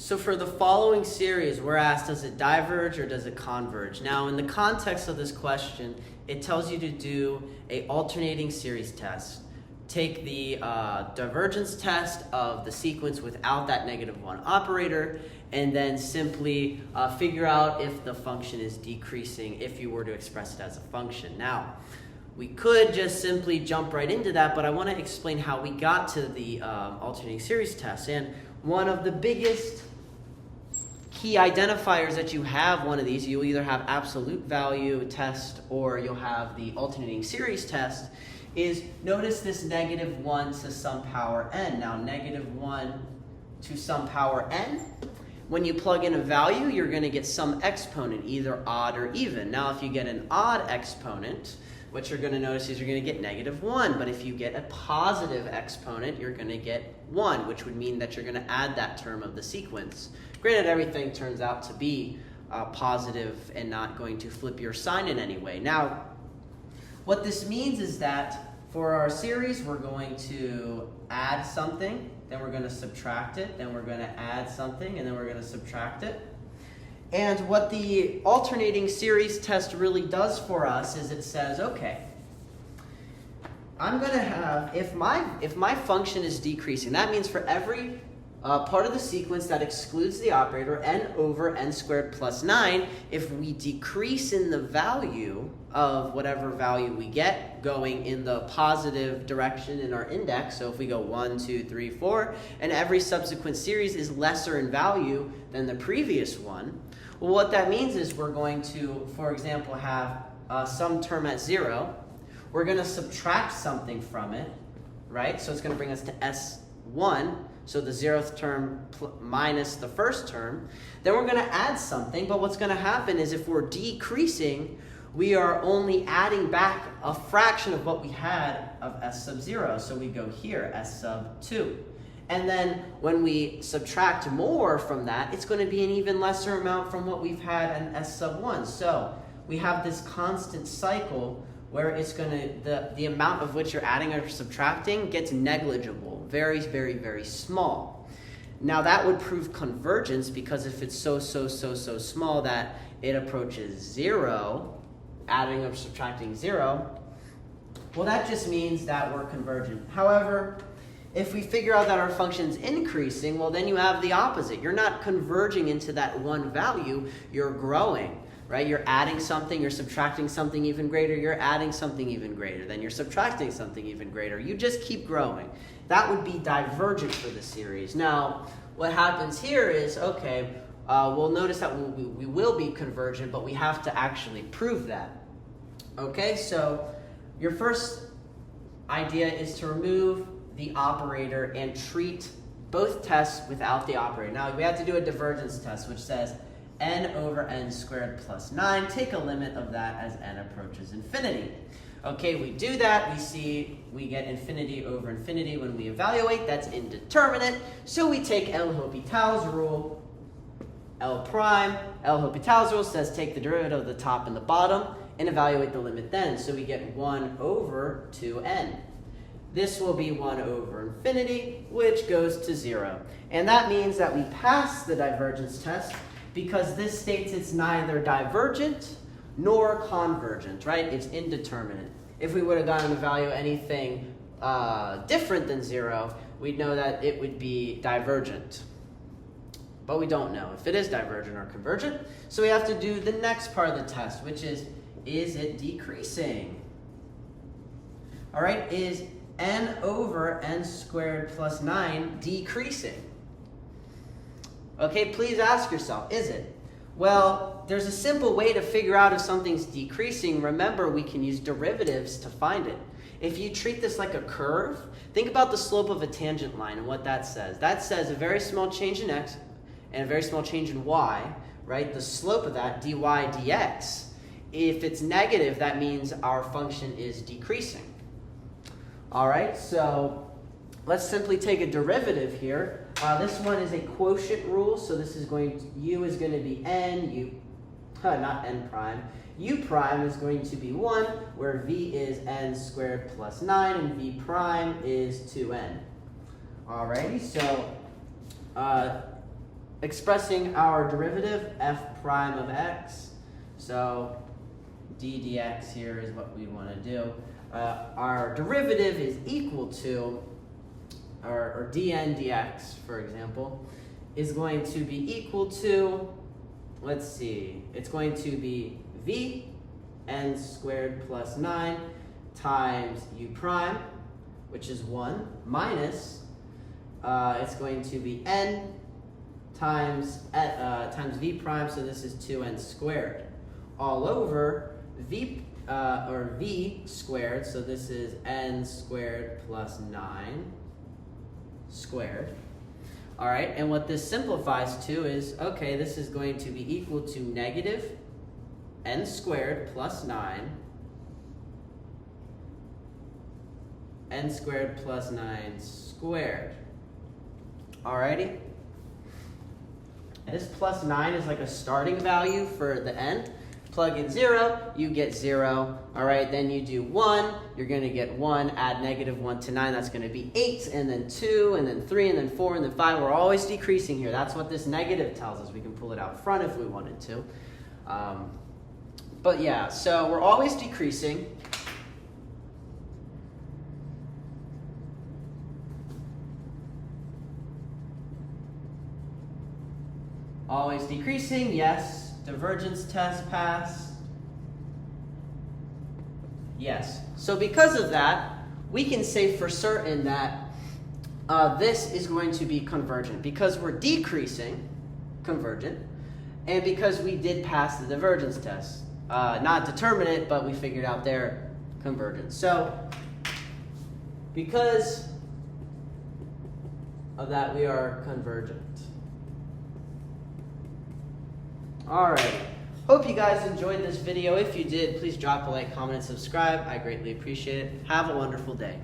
So for the following series, we're asked, does it diverge or does it converge? Now, in the context of this question, it tells you to do a alternating series test. Take the divergence test of the sequence without that -1 operator, and then simply figure out if the function is decreasing if you were to express it as a function. Now, we could just simply jump right into that, but I want to explain how we got to the alternating series test. And one of the biggest key identifiers that you have one of these, you'll either have absolute value test or you'll have the alternating series test, is notice this -1 to some power n. Now, -1 to some power n, when you plug in a value, you're going to get some exponent, either odd or even. Now, if you get an odd exponent, what you're going to notice is you're going to get -1. But if you get a positive exponent, you're going to get 1, which would mean that you're going to add that term of the sequence. Granted, everything turns out to be positive and not going to flip your sign in any way. Now, what this means is that for our series, we're going to add something, then we're going to subtract it, then we're going to add something, and then we're going to subtract it. And what the alternating series test really does for us is it says, okay, I'm going to have, if my function is decreasing, that means for every part of the sequence that excludes the operator, n over n squared plus 9, if we decrease in the value of whatever value we get going in the positive direction in our index, so if we go 1, 2, 3, 4, and every subsequent series is lesser in value than the previous one, well, what that means is we're going to, for example, have some term at 0. We're going to subtract something from it, right? So it's going to bring us to S1. So the 0th term minus the first term. Then we're going to add something, but what's going to happen is if we're decreasing, we are only adding back a fraction of what we had of S sub 0. So we go here, S sub 2. And then when we subtract more from that, it's going to be an even lesser amount from what we've had in S sub 1. So we have this constant cycle where it's going to, the amount of which you're adding or subtracting gets negligible, very, very, very small. Now that would prove convergence, because if it's so small that it approaches 0, adding or subtracting 0, well, that just means that we're convergent. However, if we figure out that our function's increasing, well, then you have the opposite. You're not converging into that one value, you're growing. Right? You're adding something, you're subtracting something even greater, you're adding something even greater, then you're subtracting something even greater. You just keep growing. That would be divergent for the series. Now, what happens here is, okay, we'll notice that we will be convergent, but we have to actually prove that. Okay, so your first idea is to remove the operator and treat both tests without the operator. Now, we have to do a divergence test, which says n over n squared plus 9. Take a limit of that as n approaches infinity. Okay, we do that. We see we get infinity over infinity when we evaluate. That's indeterminate. So we take L'Hopital's rule, L prime. L'Hopital's rule says take the derivative of the top and the bottom and evaluate the limit then. So we get 1 over 2n. This will be 1 over infinity, which goes to 0. And that means that we pass the divergence test, because this states it's neither divergent nor convergent, right? It's indeterminate. If we would have gotten a value anything different than 0, we'd know that it would be divergent. But we don't know if it is divergent or convergent. So we have to do the next part of the test, which is it decreasing? All right, is n over n squared plus 9 decreasing? Okay, please ask yourself, is it? Well, there's a simple way to figure out if something's decreasing. Remember, we can use derivatives to find it. If you treat this like a curve, think about the slope of a tangent line and what that says. That says a very small change in x and a very small change in y, right? The slope of that, dy dx, if it's negative, that means our function is decreasing. All right, so let's simply take a derivative here. This one is a quotient rule, so this is u is going to be n, not n prime. U prime is going to be 1, where v is n squared plus 9, and v prime is 2n. Alrighty, so expressing our derivative, f prime of x. So d dx here is what we want to do. Our derivative is equal to, or dn dx, for example, is going to be equal to, let's see, it's going to be v n squared plus 9 times u prime, which is 1, minus, it's going to be n times v prime, so this is 2n squared, all over v squared, so this is n squared plus 9 squared. All right, and what this simplifies to is, okay, this is going to be equal to negative n squared plus 9, n squared plus 9 squared. Alrighty? This plus 9 is like a starting value for the n. Plug in 0, you get 0. All right, then you do 1, you're going to get 1, add negative 1 to 9, that's going to be 8, and then 2, and then 3, and then 4, and then 5. We're always decreasing here. That's what this negative tells us. We can pull it out front if we wanted to. But yeah, so we're always decreasing. Always decreasing, yes. Divergence test passed. Yes. So because of that, we can say for certain that this is going to be convergent because we're decreasing, convergent, and because we did pass the divergence test. Not determinate, but we figured out their convergence. So because of that, we are convergent. Alright, hope you guys enjoyed this video. If you did, please drop a like, comment, and subscribe. I greatly appreciate it. Have a wonderful day.